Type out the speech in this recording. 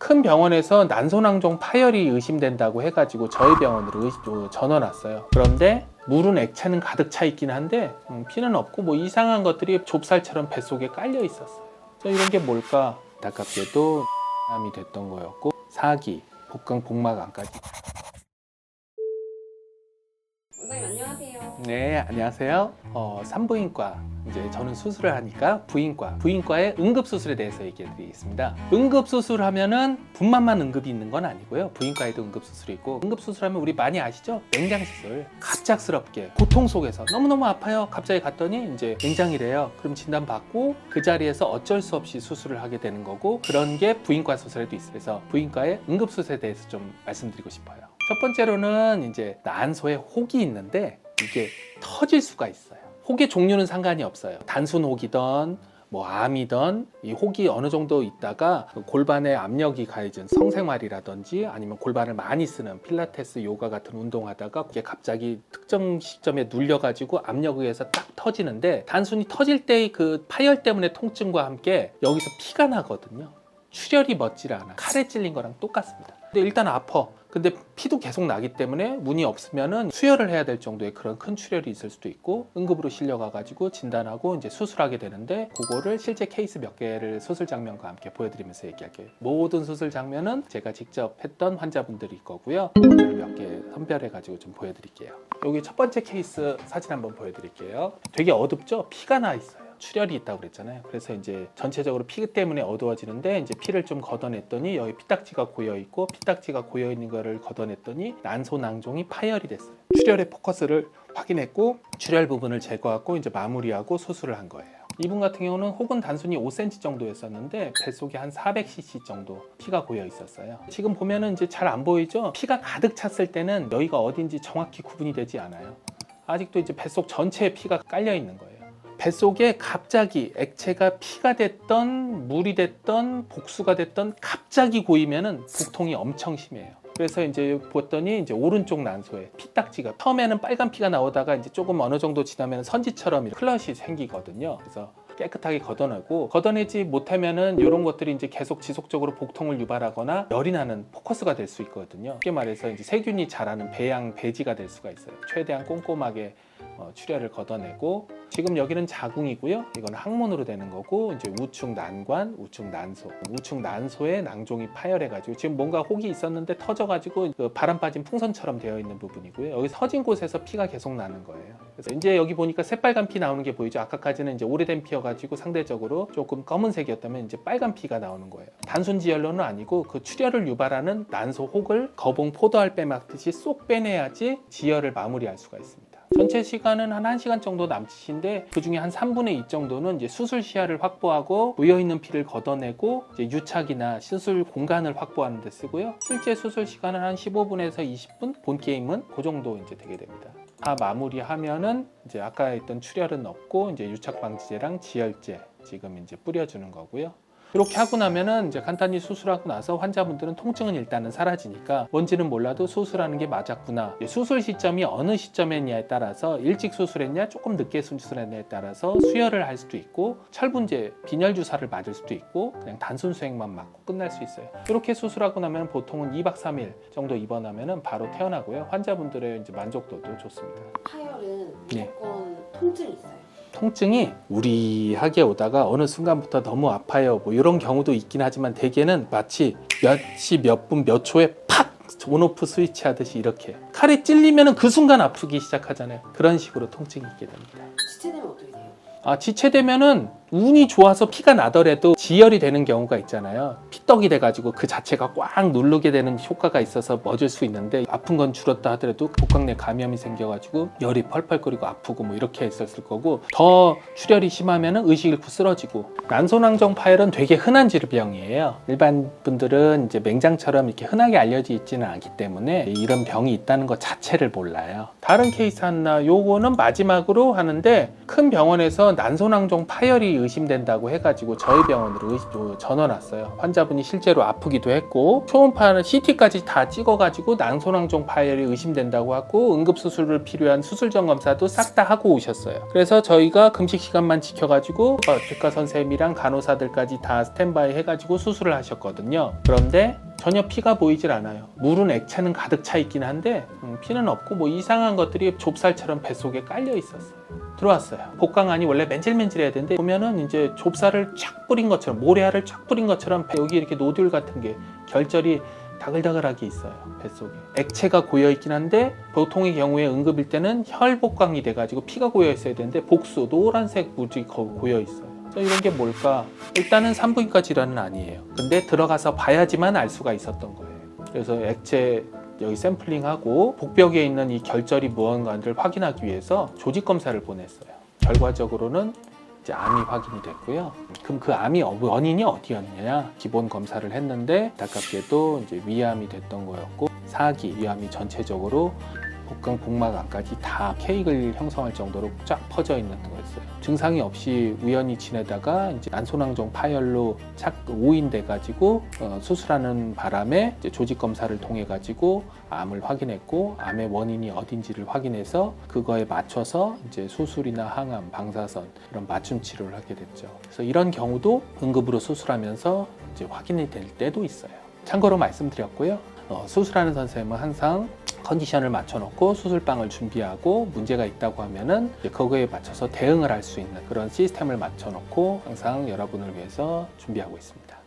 큰 병원에서 난소낭종 파열이 의심된다고 해가지고 저희 병원으로 전화 왔어요. 그런데 물은 액체는 가득 차 있긴 한데 피는 없고 뭐 이상한 것들이 좁쌀처럼 뱃속에 깔려 있었어요. 그래서 이런 게 뭘까? 안타깝게도 암이 됐던 거였고 사기, 복강, 복막암까지. 원장님 안녕하세요. 네, 안녕하세요. 산부인과, 이제 저는 수술을 하니까 부인과의 응급수술에 대해서 얘기해 드리겠습니다. 응급수술 하면은 분만만 응급이 있는 건 아니고요. 부인과에도 응급수술이 있고, 응급수술 하면 우리 많이 아시죠? 냉장시술. 갑작스럽게 고통 속에서 너무너무 아파요. 갑자기 갔더니 이제 냉장이래요. 그럼 진단받고 그 자리에서 어쩔 수 없이 수술을 하게 되는 거고, 그런 게 부인과 수술에도 있어요. 그래서 부인과의 응급수술에 대해서 좀 말씀드리고 싶어요. 첫 번째로는 이제 난소에 혹이 있는데 이게 터질 수가 있어요. 혹의 종류는 상관이 없어요. 단순 혹이든 뭐 암이든 이 혹이 어느 정도 있다가 골반에 압력이 가해진 성생활이라든지 아니면 골반을 많이 쓰는 필라테스, 요가 같은 운동하다가 그게 갑자기 특정 시점에 눌려가지고 압력에 의해서 딱 터지는데, 단순히 터질 때의 그 파열 때문에 통증과 함께 여기서 피가 나거든요. 출혈이 멎질 않아. 칼에 찔린 거랑 똑같습니다. 근데 일단 아파. 근데 피도 계속 나기 때문에 문이 없으면은 수혈을 해야 될 정도의 그런 큰 출혈이 있을 수도 있고, 응급으로 실려가가지고 진단하고 이제 수술하게 되는데, 그거를 실제 케이스 몇 개를 수술 장면과 함께 보여드리면서 얘기할게요. 모든 수술 장면은 제가 직접 했던 환자분들이 거고요. 오늘 몇 개 선별해가지고 좀 보여드릴게요. 여기 첫 번째 케이스 사진 한번 보여드릴게요. 되게 어둡죠? 피가 나 있어요. 출혈이 있다고 그랬잖아요. 그래서 이제 전체적으로 피 때문에 어두워지는데, 이제 피를 좀 걷어냈더니 여기 피딱지가 고여 있고, 피딱지가 고여 있는 거를 걷어냈더니 난소낭종이 파열이 됐어요. 출혈의 포커스를 확인했고 출혈 부분을 제거하고 이제 마무리하고 수술을 한 거예요. 이분 같은 경우는 혹은 단순히 5cm 정도였었는데 뱃속에 한 400cc 정도 피가 고여 있었어요. 지금 보면은 이제 잘 안 보이죠? 피가 가득 찼을 때는 여기가 어딘지 정확히 구분이 되지 않아요. 아직도 이제 뱃속 전체에 피가 깔려 있는 거예요. 뱃속에 갑자기 액체가 피가 됐던 물이 됐던 복수가 됐던 갑자기 고이면은 복통이 엄청 심해요. 그래서 이제 봤더니 이제 오른쪽 난소에 피딱지가, 처음에는 빨간 피가 나오다가 이제 조금 어느 정도 지나면 선지처럼 클럿이 생기거든요. 그래서 깨끗하게 걷어내지 못하면은 이런 것들이 이제 계속 지속적으로 복통을 유발하거나 열이 나는 포커스가 될 수 있거든요. 쉽게 말해서 이제 세균이 자라는 배양 배지가 될 수가 있어요. 최대한 꼼꼼하게 출혈을 걷어내고, 지금 여기는 자궁이고요. 이건 항문으로 되는 거고, 이제 우측 난관, 우측 난소, 우측 난소에 낭종이 파열해가지고 지금 뭔가 혹이 있었는데 터져가지고 그 바람 빠진 풍선처럼 되어 있는 부분이고요. 여기 터진 곳에서 피가 계속 나는 거예요. 그래서 이제 여기 보니까 새빨간 피 나오는 게 보이죠. 아까까지는 이제 오래된 피여가지고 상대적으로 조금 검은색이었다면 이제 빨간 피가 나오는 거예요. 단순 지혈로는 아니고 그 출혈을 유발하는 난소 혹을 거봉 포도알 빼막듯이 쏙 빼내야지 지혈을 마무리할 수가 있습니다. 전체 시간은 한 1시간 정도 남짓인데, 그 중에 한 3분의 2 정도는 이제 수술 시야를 확보하고 고여있는 피를 걷어내고 이제 유착이나 수술 공간을 확보하는 데 쓰고요. 실제 수술 시간은 한 15분에서 20분, 본 게임은 그 정도 이제 되게 됩니다. 다 마무리하면은 이제 아까 했던 출혈은 없고 이제 유착 방지제랑 지혈제 지금 이제 뿌려주는 거고요. 이렇게 하고 나면은 이제 간단히 수술하고 나서 환자분들은 통증은 일단은 사라지니까 뭔지는 몰라도 수술하는 게 맞았구나. 수술 시점이 어느 시점이냐에 따라서 일찍 수술했냐 조금 늦게 수술했냐에 따라서 수혈을 할 수도 있고, 철분제 빈혈 주사를 맞을 수도 있고, 그냥 단순 수액만 맞고 끝날 수 있어요. 이렇게 수술하고 나면 보통은 2박 3일 정도 입원하면은 바로 퇴원하고요. 환자분들의 이제 만족도도 좋습니다. 파열은 네. 무조건 통증이 있어요. 통증이 우리하게 오다가 어느 순간부터 너무 아파요 뭐 이런 경우도 있긴 하지만, 대개는 마치 몇 시 몇 분 몇 초에 팍 온오프 스위치 하듯이 이렇게 칼에 찔리면 그 순간 아프기 시작하잖아요. 그런 식으로 통증이 있게 됩니다. 지체되면 어떻게 돼요? 지체되면은 운이 좋아서 피가 나더라도 지혈이 되는 경우가 있잖아요. 피떡이 돼가지고 그 자체가 꽉 누르게 되는 효과가 있어서 멎을 수 있는데, 아픈 건 줄었다 하더라도 복강 내 감염이 생겨가지고 열이 펄펄거리고 아프고 뭐 이렇게 있었을 거고, 더 출혈이 심하면은 의식 잃고 쓰러지고. 난소낭종 파열은 되게 흔한 질병이에요. 일반 분들은 이제 맹장처럼 이렇게 흔하게 알려져 있지는 않기 때문에 이런 병이 있다는 것 자체를 몰라요. 다른 케이스 하나, 요거는 마지막으로 하는데, 큰 병원에서 난소낭종 파열이 의심된다고 해가지고 저희 병원으로 전원 왔어요. 환자분이 실제로 아프기도 했고 초음파는 CT까지 다 찍어가지고 난소낭종 파열이 의심된다고 하고 응급수술을 필요한 수술전 검사도 싹 다 하고 오셨어요. 그래서 저희가 금식 시간만 지켜가지고皮膚科 선생님이랑 간호사들까지 다 스탠바이 해가지고 수술을 하셨거든요. 그런데 전혀 피가 보이질 않아요. 물은 액체는 가득 차 있긴 한데 피는 없고 뭐 이상한 것들이 좁쌀처럼 뱃속에 깔려 있었어요. 들어왔어요. 복강안이 원래 맨질맨질해야 되는데 보면은 이제 좁쌀을 쫙 뿌린 것처럼, 모래알을 쫙 뿌린 것처럼 여기 이렇게 노듈 같은 게 결절이 다글다글하게 있어요. 뱃속에 액체가 고여 있긴 한데 보통의 경우에 응급일 때는 혈복강이 돼가지고 피가 고여 있어야 되는데 복수 노란색 물이 고여 있어요. 이런 게 뭘까? 일단은 산부인과 질환은 아니에요. 근데 들어가서 봐야지만 알 수가 있었던 거예요. 그래서 액체 여기 샘플링하고 복벽에 있는 이 결절이 무언가를 확인하기 위해서 조직 검사를 보냈어요. 결과적으로는 이제 암이 확인이 됐고요. 그럼 그 암이 원인이 어디였냐? 기본 검사를 했는데 안타깝게도 이제 위암이 됐던 거였고 사기, 위암이 전체적으로 복강, 복막 안까지 다 케이크를 형성할 정도로 쫙 퍼져 있는 거였어요. 증상이 없이 우연히 지내다가 이제 난소낭종 파열로 오인돼 가지고 수술하는 바람에 이제 조직 검사를 통해 가지고 암을 확인했고 암의 원인이 어딘지를 확인해서 그거에 맞춰서 이제 수술이나 항암, 방사선 이런 맞춤 치료를 하게 됐죠. 그래서 이런 경우도 응급으로 수술하면서 이제 확인이 될 때도 있어요. 참고로 말씀드렸고요. 수술하는 선생님은 항상 컨디션을 맞춰놓고 수술방을 준비하고 문제가 있다고 하면은 그거에 맞춰서 대응을 할 수 있는 그런 시스템을 맞춰놓고 항상 여러분을 위해서 준비하고 있습니다.